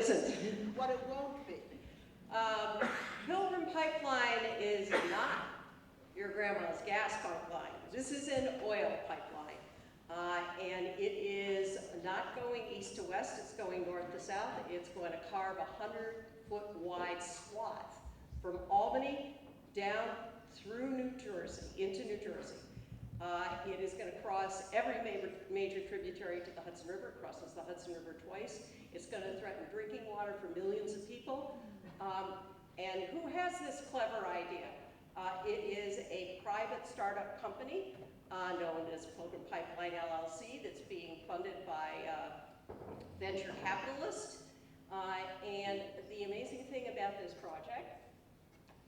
isn't. What it won't be. Pilgrim Pipeline is not your grandma's gas pipeline. This is an oil pipeline. And it is not going east to west, it's going north to south. It's going to carve a 100-foot wide swath from Albany down through New Jersey, into New Jersey. It is going to cross every major tributary to the Hudson River. It crosses the Hudson River twice. It's going to threaten drinking water for millions of people. And who has this clever idea? It is a private startup company known as Pilgrim Pipeline LLC that's being funded by venture capitalists. And the amazing thing about this project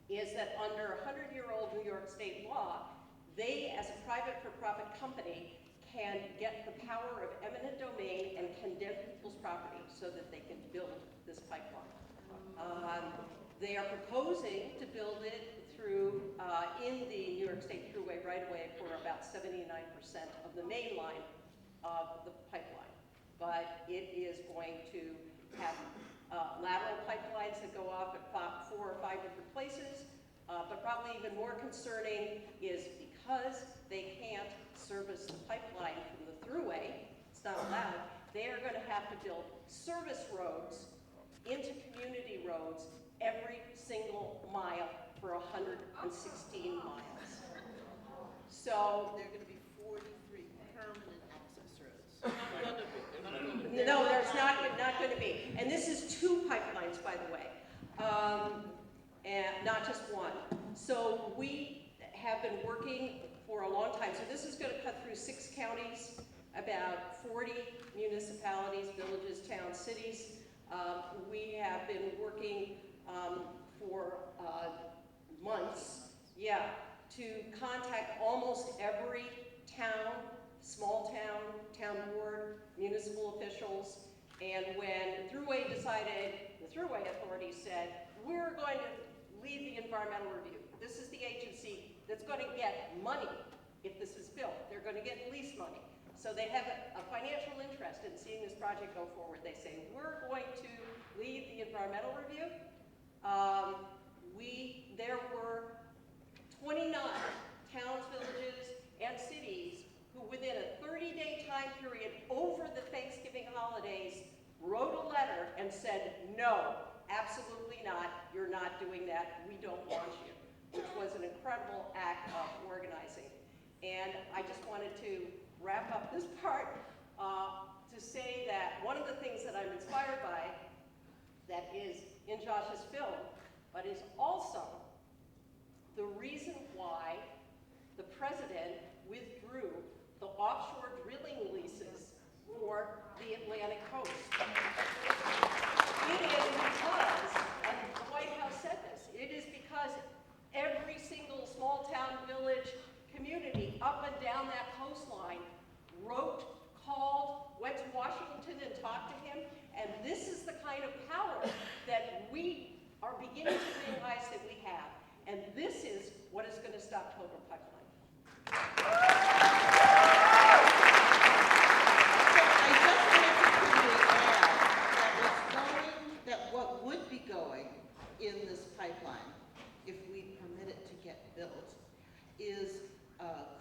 is that under 100-year-old New York state law, they, as a private for-profit company, can get the power of eminent domain and condemn people's property so that they can build this pipeline. They are proposing to build it through, in the New York State Thruway right-of-way for about 79% of the main line of the pipeline. But it is going to have lateral pipelines that go off at 4 or 5 different places. But probably even more concerning is because they can't service the pipeline from the thruway, it's not allowed, they are going to have to build service roads into community roads every single mile for 116 miles. So There are going to be 43 permanent access roads. no, there's not going to be. And this is 2 pipelines, by the way, and not just one. So we have been working for a long time. So this is going to cut through 6 counties, about 40 municipalities, villages, towns, cities. We have been working for months, to contact almost every town, small town, town board, municipal officials. And when Thruway decided, the Thruway Authority said, we're going to lead the environmental review. This is the agency that's going to get money if this is built. They're going to get lease money. So they have a financial interest in seeing this project go forward. They say, we're going to lead the environmental review. There were 29 towns, villages, and cities who within a 30-day time period over the Thanksgiving holidays wrote a letter and said, no, absolutely not, you're not doing that, we don't want you, which was an incredible act of organizing. And I just wanted to wrap up this part to say that one of the things that I'm inspired by that is in Josh's film, but is also the reason why the president withdrew the offshore drilling leases for the Atlantic coast. It is because, and the White House said this, it is because every single small town, village, community up and down that coastline wrote, called, went to Washington and talked to him, and this is the kind of power that we are beginning to realize that we have. And this is what is going to stop Pilgrim Pipeline. I just wanted to quickly add that what would be going in this pipeline, if we permit it to get built, is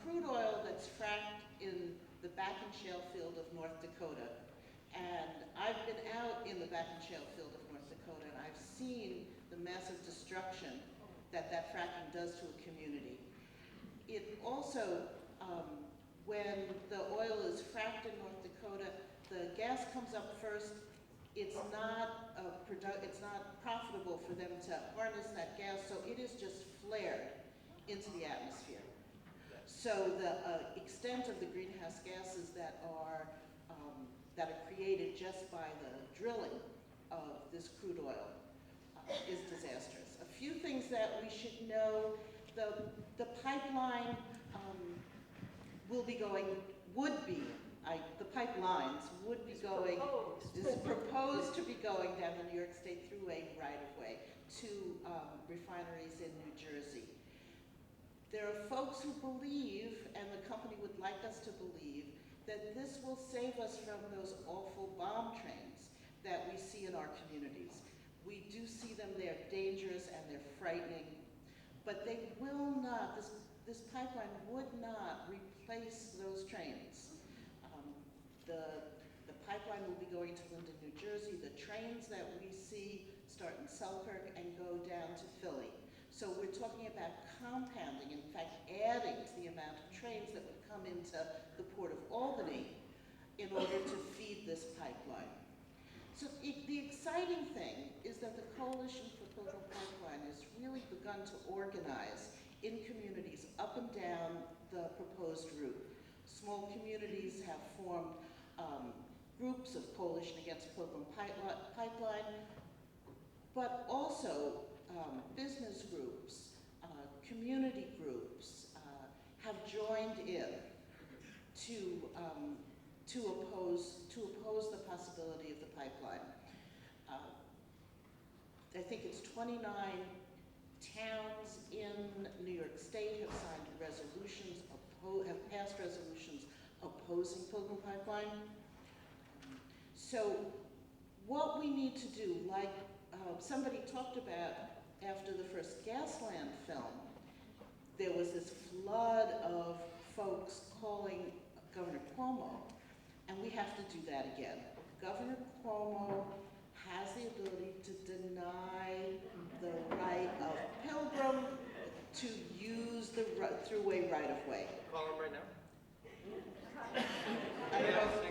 crude oil that's fracked in the Bakken Shale field of North Dakota. And I've been out in the Bakken Shale field of North Dakota, and I've seen the massive destruction that fracking does to a community. It also, when the oil is fracked in North Dakota, the gas comes up first. It's not profitable for them to harness that gas, so it is just flared into the atmosphere. So the extent of the greenhouse gases that are created just by the drilling of this crude oil is disastrous. A few things that we should know: the pipeline the pipelines would be going, is proposed to be going down the New York State Thruway right-of-way to refineries in New Jersey. There are folks who believe, and the company would like us to believe, that this will save us from those awful bomb trains that we see in our our communities. We do see them, they're dangerous and they're frightening, but they will not, this pipeline would not replace those trains. The pipeline will be going to Linden, New Jersey. The trains that we see start in Selkirk and go down to Philly. So we're talking about compounding, in fact, adding to the amount of trains that would come into the Port of Albany in order to feed this pipeline. So the exciting thing is that the Coalition for Pilgrim Pipeline has really begun to organize in communities up and down the proposed route. Small communities have formed groups of Coalition Against Pilgrim Pipeline, but also business groups, community groups have joined in to oppose the possibility of the pipeline. I think it's 29 towns in New York State have signed resolutions, have passed resolutions opposing Pilgrim Pipeline. So what we need to do, like somebody talked about after the first Gasland film, there was this flood of folks calling Governor Cuomo, and we have to do that again. Governor Cuomo has the ability to deny the right of Pilgrim to use the thruway right-of-way. Call him right now. I don't know if